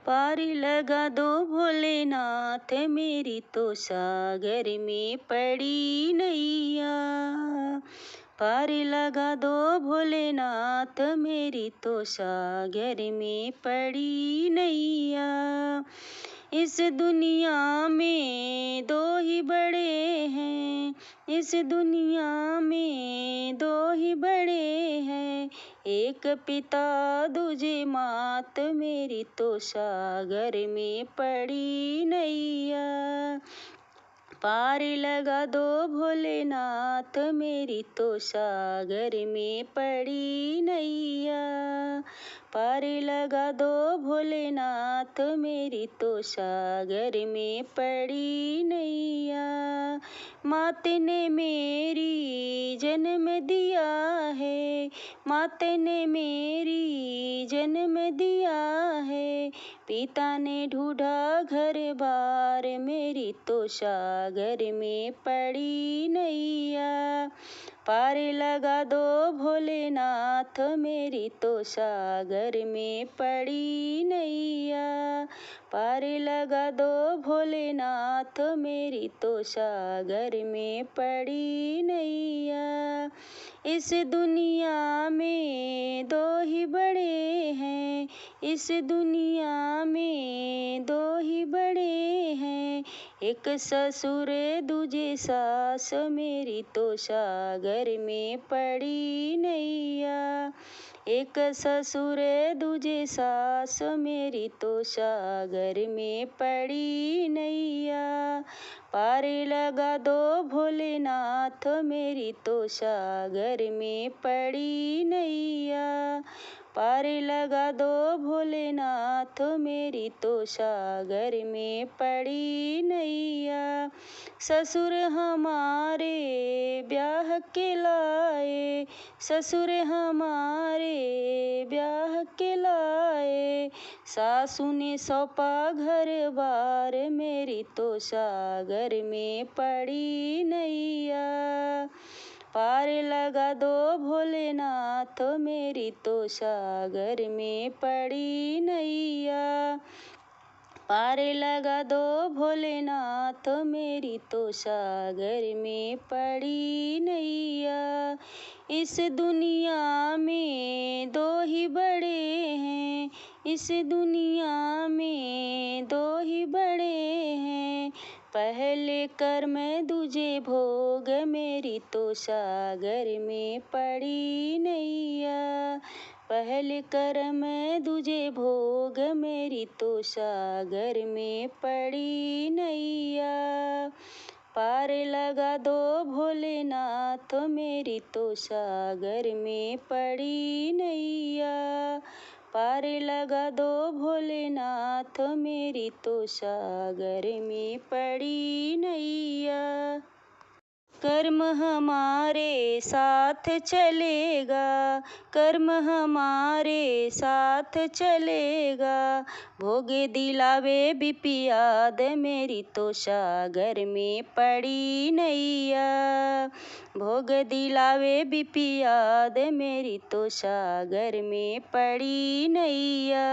पार लगा दो भोलेनाथ मेरी तो सागर में पड़ी नैया। पार लगा दो भोलेनाथ मेरी तो सागर में पड़ी नैया। इस दुनिया में दो ही बड़े हैं, इस दुनिया में दो ही बड़े हैं, एक पिता दूजे मात मेरी तो सागर में पड़ी नैया। पार लगा दो भोलेनाथ मेरी तो सागर में पड़ी नैया। पार लगा दो भोलेनाथ मेरी तो सागर में पड़ी नैया। मात ने मेरी जन्म दिया है, मात ने मेरी जन्म दिया है, पिता ने ढूंढा घर बार मेरी तो सागर में पड़ी नैया। पार लगा दो भोलेनाथ मेरी तो सागर में पड़ी नैया। पार लगा दो भोलेनाथ मेरी तो सागर में पड़ी नैया। इस दुनिया में दो ही बड़े हैं, इस दुनिया में दो ही बड़े हैं, एक ससुर दूजे सास मेरी तो सागर में पड़ी नैया। एक ससुर दूजे सास मेरी तो सागर में पड़ी नैया। पार लगा दो भोलेनाथ मेरी तो सागर में पड़ी नैया। पार लगा दो भोलेनाथ मेरी तो सागर में पड़ी नैया। ससुर हमारे ब्याह के लाए, ससुर हमारे ब्याह के लाए, सासू ने सौंपा घर बार मेरी तो सागर में पड़ी नैया। पार लगा दो भोलेनाथ मेरी तो सागर में पड़ी नैया। पार लगा दो भोलेनाथ मेरी तो सागर में पड़ी नैया। इस दुनिया में दो ही बड़े हैं, इस दुनिया में दो ही बड़े हैं, पहले कर्म दूजे भोग मेरी तो सागर में पड़ी नैया। पहले कर्म दूजे भोग मेरी तो सागर में पड़ी नैया। पार लगा दो भोलेनाथ मेरी तो सागर में पड़ी नैया। पार लगा दो भोलेनाथ मेरी तो सागर में पड़ी नैया। कर्म हमारे साथ चलेगा, कर्म हमारे साथ चलेगा, भोग दिलावे बिपियाद मेरी तो सागर में पड़ी नैया। भोग दिलावे बिपियाद मेरी तो सागर में पड़ी नैया।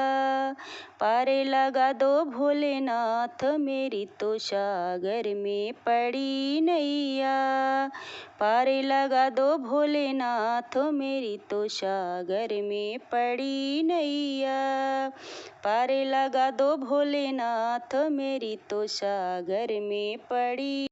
पार लगा दो भोलेनाथ मेरी तो सागर में पड़ी नैया। पार लगा दो भोलेनाथ मेरी तो सागर में पड़ी नैया। पार लगा दो भोलेनाथ मेरी तो सागर में पड़ी